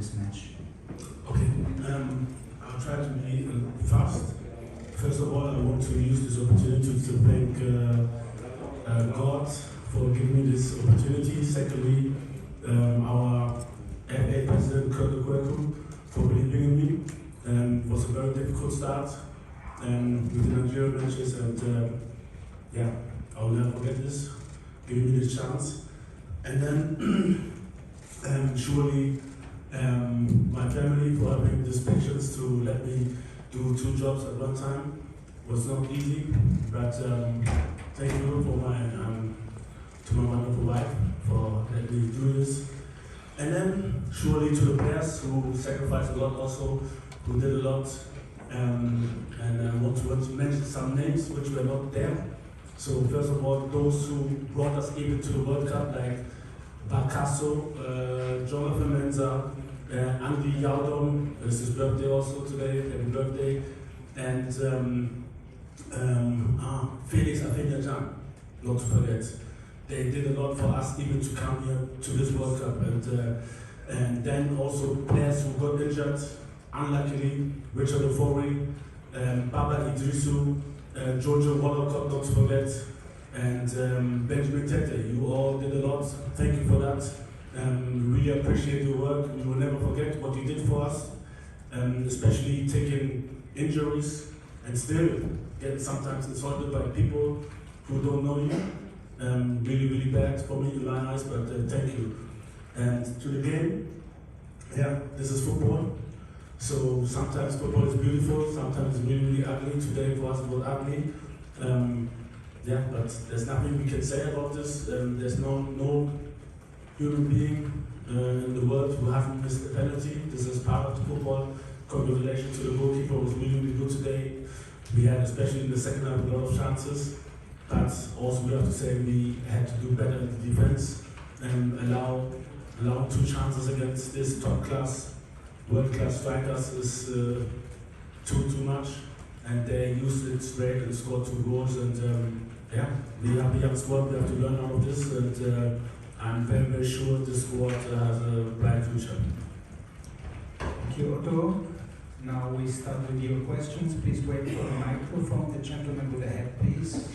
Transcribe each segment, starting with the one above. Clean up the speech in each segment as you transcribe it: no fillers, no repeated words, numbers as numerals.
this match? Okay, I'll try to be fast. First of all, I want to use this opportunity to thank God for giving me this opportunity. Secondly, our FA President, Colonel Kweku, for believing in me. It was a very difficult start with the Nigerian matches, and yeah, I'll never forget this, giving me this chance. And then, surely, my family for having this patience to let me do 2 jobs at one time was not easy, but thank you for to my wonderful wife for letting me do this. And then surely to the players who sacrificed a lot also, who did a lot, and I want to mention some names which were not there. So first of all, those who brought us even to the World Cup, like Bakasso, Jonathan Menza, Andy Yaudom, it's his birthday also today, happy birthday, and Felix Afeniajan, not to forget. They did a lot for us even to come here to this World Cup, and then also players who got injured, unluckily, Richard Ofori, Baba Idrisu, Giorgio Wallacott, not to forget, and Benjamin Tete. You all did a lot, thank you for that. Really appreciate your work. We will never forget what you did for us, especially taking injuries and still get sometimes insulted by people who don't know you. Really, really bad for me in my eyes, but thank you. And to the game, yeah, this is football. So sometimes football is beautiful, sometimes it's really, really ugly. Today for us it was ugly. Yeah, but there's nothing we can say about this. There's no human being in the world who hasn't missed a penalty. This is part of the football. Congratulations to the goalkeeper, was really, really good today. We had, especially in the second half, a lot of chances. But also we have to say we had to do better in the defense and allow 2 chances against this top-class, world-class strikers is too much. And they used it straight and scored 2 goals. And yeah, we have a young squad, we have to learn out of this. And I'm very, very sure this squad has a bright future. Thank you, Otto. Now we start with your questions. Please wait for the microphone. The gentleman with the hat, please.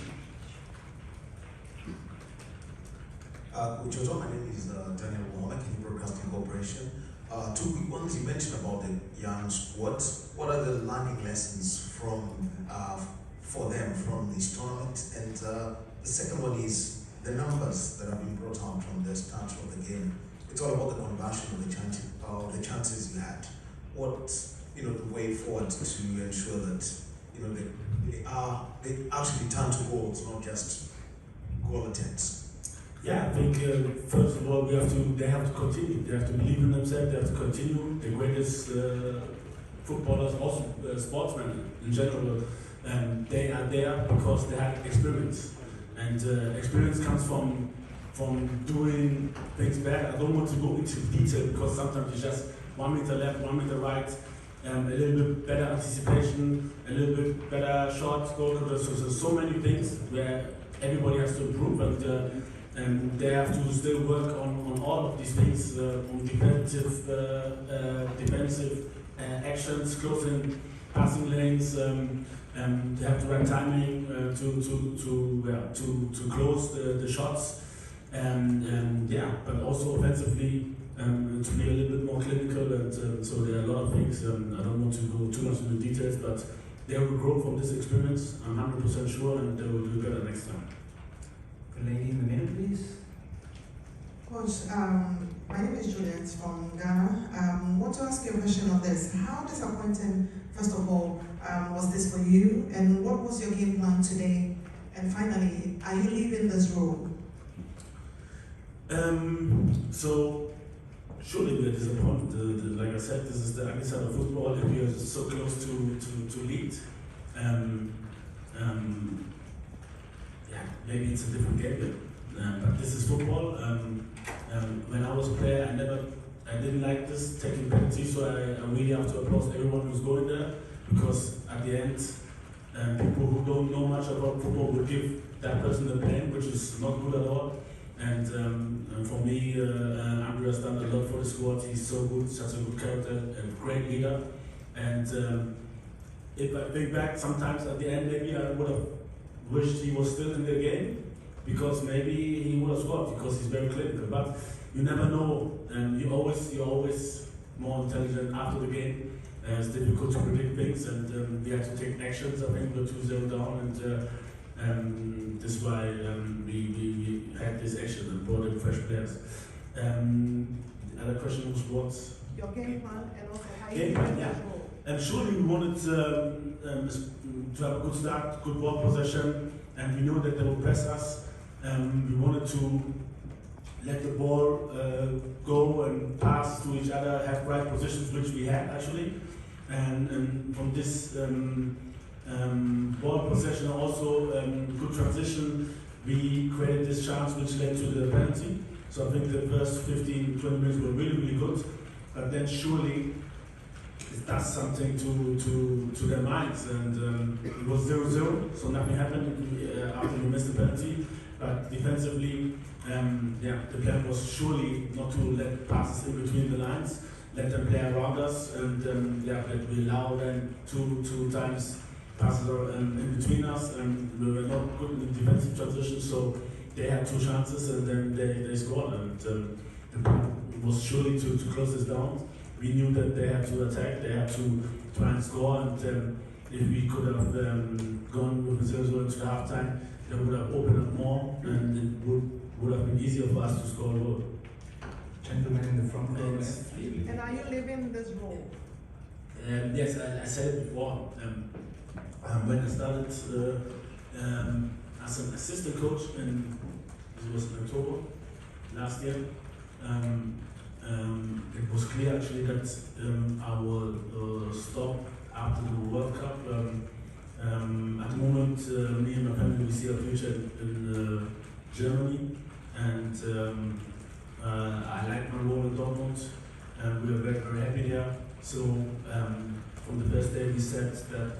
Ujojo, my name is Daniel Wona, Kini Broadcasting Corporation. 2 quick ones. You mentioned about the young squad. What are the learning lessons from for them from this tournament? And the second one is the numbers that have been brought out from the start of the game. It's all about the conversion of the chances you had. What the way forward to ensure that they actually turn to goals, not just goal attempts. Yeah, I think first of all they have to continue. They have to believe in themselves. They have to continue. The greatest footballers, also sportsmen in general, they are there because they have experience, and experience comes from doing things better. I don't want to go into detail because sometimes it's just 1 meter left, 1 meter right, a little bit better anticipation, a little bit better shot, goal. So many things where everybody has to improve, and they have to still work on all of these things, on defensive actions, closing passing lanes. They have the right timing to close the shots, and yeah, but also offensively to be a little bit more clinical. And so there are a lot of things. I don't want to go too much into details, but they will grow from this experience. I'm 100% sure, and they will do better next time. The lady in the middle, please. Coach, my name is Juliet from Ghana. I want to ask you a question on this. How disappointing, first of all, was this for you? And what was your game plan today? And finally, are you leaving this role? So, surely we are disappointed. Like I said, this is the ugly side of football. If we are so close to lead, yeah, maybe it's a different game. But this is football. When I was a player, I didn't like this taking penalties, so I really have to applaud everyone who's going there, because at the end, people who don't know much about football will give that person the blame, which is not good at all. And And for me, Andrew has done a lot for the squad. He's so good, such a good character, and great leader. And if I think back, sometimes at the end, maybe I would have wished he was still in the game, because maybe he would have scored, because he's very clinical. But you never know, and you're always more intelligent after the game. It's difficult to predict things, and we had to take actions. I think we're 2-0 down, and this is why we had this action and brought in fresh players. The other question was what? Your game plan and also how Game you plan, play yeah. this role. And surely we wanted to have a good start, good ball possession, and we knew that they would press us. We wanted to let the ball go and pass to each other, have right positions, which we had actually. And from this ball possession, also good transition, we created this chance which led to the penalty. So I think the first 15-20 minutes were really, really good. But then surely it does something to their minds. And it was 0-0, so nothing happened after we missed the penalty. But defensively, the plan was surely not to let passes in between the lines, let them play around us, and that we allow them two times passes in between us, and we were not good in the defensive transition, so they had 2 chances and then they scored, and the plan was surely to close this down. We knew that they had to attack, they had to try and score, and if we could have gone with 0-0 into the halftime, they would have opened up more, and it would have been easier for us to score a goal. Gentleman in the front row left. And are you living this role? Yes, I said it before. When I started as an assistant coach, it was in October last year, it was clear actually that I will stop after the World Cup. At the moment, me and my family, we see our future in Germany, and I like my role in Dortmund, and we are very, very happy there. So from the first day we said that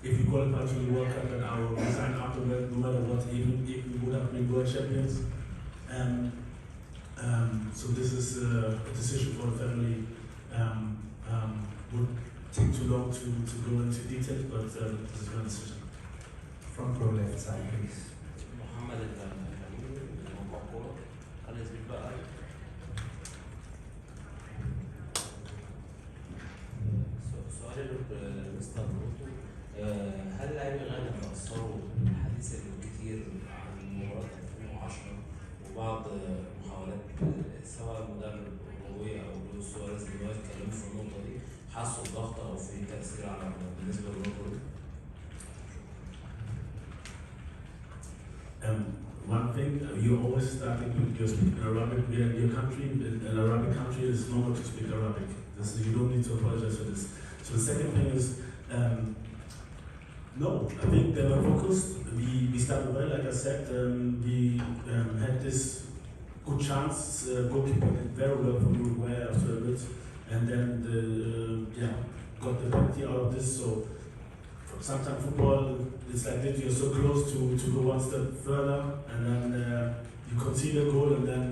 if we qualify to the World Cup, that I will resign afterward, no matter what, even if we would have been world champions. So this is a decision for the family. Would take too long to go into details, but this is my decision. Front row left side, please. سؤالي لمستر روتو، هل لاعبي غانا تأثروا بالحديث الكثير عن مباراة 2010 وبعض محاولات سواء المدرب الأوروغواي أو لويس سواريز اللي هو اتكلموا في النقطة دي، حسوا بضغط أو في تأثير على بالنسبة للروتو؟ One thing, you're always starting with your speaking Arabic. We are in your country, in an Arabic country, it's normal to speak Arabic. You don't need to apologize for this. So the second thing is, no, I think they were focused. We started well, like I said. We had this good chance. Goalkeeper did very well from Uruguay after a bit, and then got the penalty out of this. So sometimes football, it's like that. You're so close to go one step further, and then you concede a goal, and then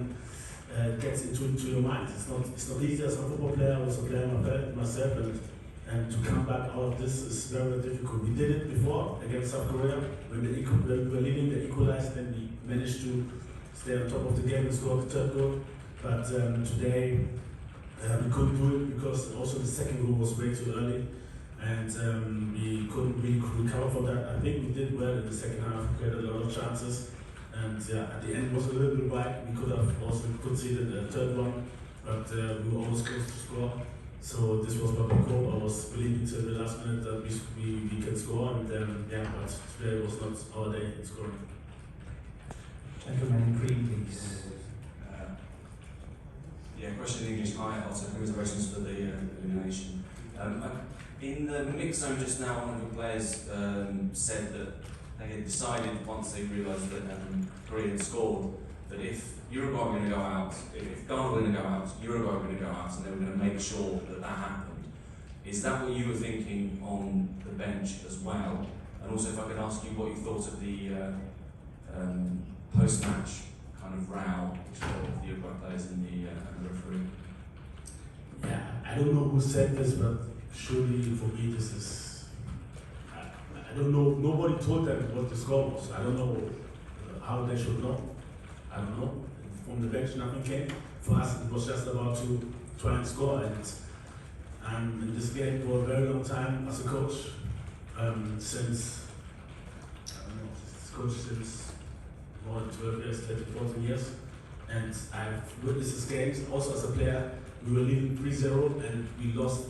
it gets into your mind. It's not easy as a football player. I was a player myself, and to come back out of this is very, very difficult. We did it before against South Korea when we were leading, they equalized, and we managed to stay on top of the game and score the third goal. But today we couldn't do it because also the second goal was way too early, and we couldn't really recover from that. I think we did well in the second half. We had a lot of chances. And at the end it was a little bit wide. We could have also conceded a third one, but we were almost close to score. So this was what we called. I was believing till the last minute that we can score, and but today was not our day in scoring. Gentleman in green, please. Question in English. Hi, also congratulations for the elimination. In the mix zone just now, one of the players said that they had decided once they realised that Korea had scored that if Uruguay were going to go out, if Ghana were going to go out, Uruguay were going to go out, and they were going to make sure that that happened. Is that what you were thinking on the bench as well? And also, if I could ask you what you thought of the post-match kind of row with the Uruguay players and the referee? Yeah, I don't know who said this, but surely for me this is, I don't know, nobody told them what the score was. I don't know how they should know. I don't know. From the bench nothing came. For us it was just about to try and score, and I'm in this game for a very long time as a coach. Since, I don't know, coach since more than 12 years, 13, 14 years. And I've witnessed these games also as a player. We were leading 3-0 and we lost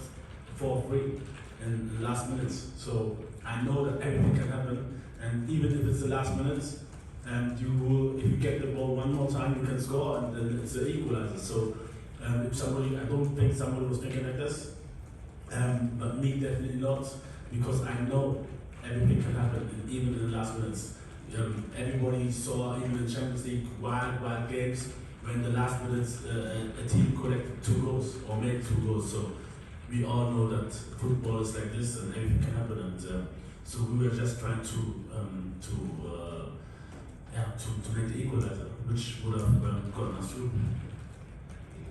4-3 in the last minutes. So I know that everything can happen, and even if it's the last minutes, and you will, if you get the ball one more time, you can score, and then it's an equalizer. So if somebody, I don't think somebody was thinking like this, but me definitely not, because I know everything can happen, and even in the last minutes. Everybody saw, even in Champions League, wild games, when the last minutes a team collected 2 goals or made 2 goals. So we all know that football is like this and anything can happen. And so we were just trying to make the equalizer, which would have gotten us through.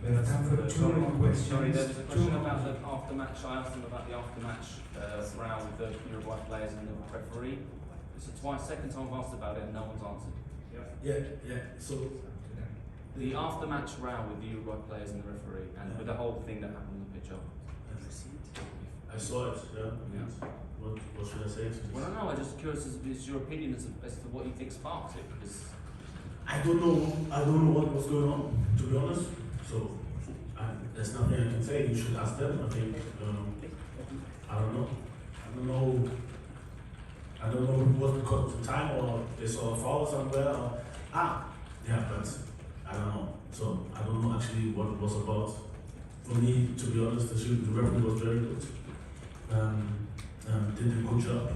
We have time for 2 more questions. Sorry, there's a question about the after-match. I asked them about the after-match row with the Uruguay players and the referee. It's the second time I've asked about it and no one's answered. Yeah. So the after-match row with the Uruguay players and the referee, and with the whole thing that happened on the pitch. I saw it. Yeah. What should I say? Well, I don't know. I'm just curious as your opinion as to what you think sparked it, because I don't know what was going on, to be honest. So there's nothing I can say. You should ask them. I think I don't know. I don't know if it was because of the time or they saw a foul somewhere. Or, but I don't know. So I don't know actually what it was about. For me, to be honest, the referee was very good. Did a good job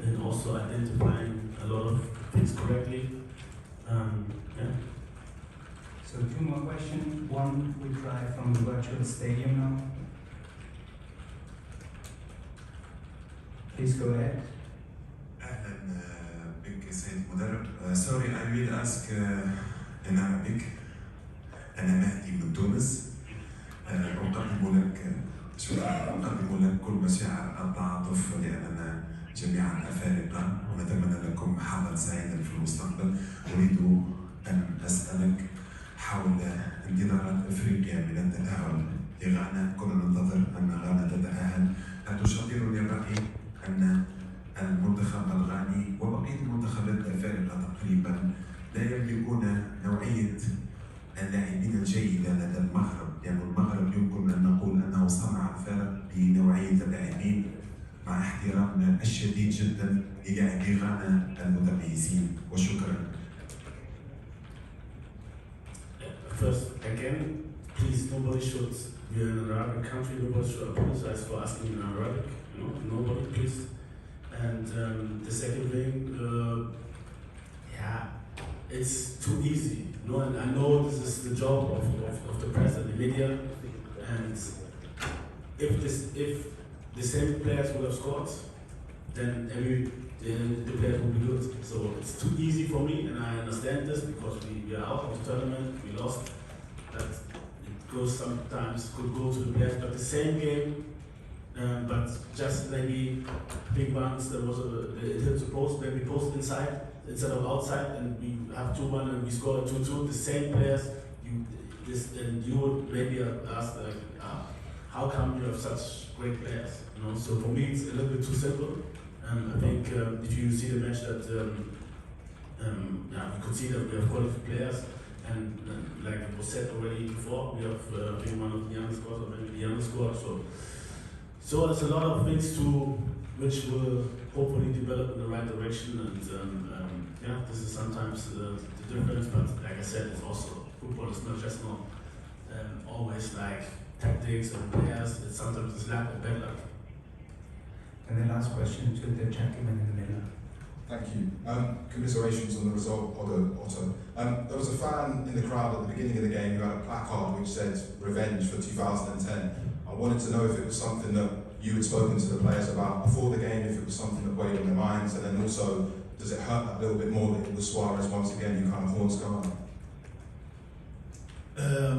and also identifying a lot of things correctly. So 2 more questions. One we try from the virtual stadium now. Please go ahead. أهلا بك سيد المدرب. Sorry, I will ask in Arabic. أنا مهدي من تونس. أقدم لك كل مشاعر التعاطف لأننا جميعا أفارقة ونتمنى لكم حظا سعيدا في المستقبل. أريد أن أسألك حول انتظارات أفريقيا من التأهل لغانا. كنا ننتظر أن غانا تتأهل. هل تشاطرني الرأي أن المنتخب الغاني وبقية المنتخبات الأفارقة تقريبا لا يملكون نوعية اللاعبين الجيدة لدى المغرب، يعني المغرب يمكن أن نقول أنه صنع الفارق بنوعية اللاعبين مع احترامنا الشديد جدا للاعبي غانا المتميزين، وشكرا. First, again, please, nobody should, we are in an Arabic country, nobody should apologize for asking in Arabic, nobody, please. And the second thing, it's too easy, and I know this is the job of the press and the media, and if the same players would have scored, then the players will be good. So it's too easy for me, and I understand this because we are out of the tournament, we lost. That it goes sometimes could go to the players, but the same game, but just maybe big ones. There was it hit the post, maybe post inside instead of outside, and we have 2-1 and we score 2-2. The same players, you would maybe ask how come you have such great players? So for me it's a little bit too simple. I think if you see the match that we could see that we have quality players, and like it was said already before, we have I think one of the young squads or maybe the young squad. So there's a lot of things which will hopefully develop in the right direction, and this is sometimes the difference. But like I said, it's also football is not just always like tactics and players. It's sometimes it's luck or bad luck. And the last question to the gentleman in the middle. Thank you. Commiserations on the result, Otto. There was a fan in the crowd at the beginning of the game who had a placard which said "Revenge for 2010." I wanted to know if it was something that you had spoken to the players about before the game, if it was something that weighed on their minds, and then also, does it hurt that little bit more that it was Suarez once again who kind of haunts Ghana? I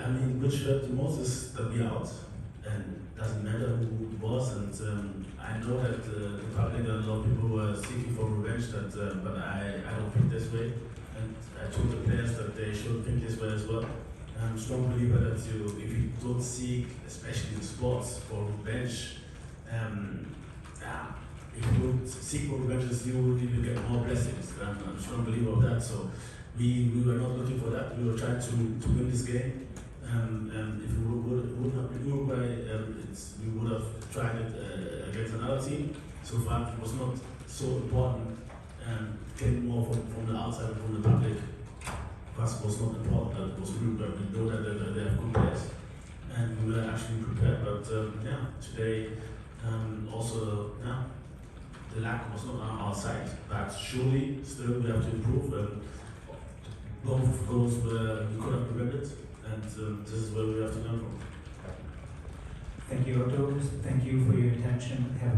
mean, which hurt the most is that we are out, and it doesn't matter who it was. And I know that the public and a lot of people were seeking for revenge, but I don't think this way. And I told the players that they should think this way as well. I'm a strong believer that if you don't seek, especially in sports, for revenge, if you don't seek for revenge, you will get more blessings. I'm a strong believer of that. So we were not looking for that. We were trying to win this game. And if we would have been Uruguay, we would have tried it against another team. So far, it was not so important. Came more from the outside, from the public. For us, it was not important that it was Uruguay. We know that they have good players, and we were actually prepared. But today also the lack was not on our side. But surely, still we have to improve. Both of those we could have prevented. And this is where we have to learn from. Thank you, Otto. Thank you for your attention. Have a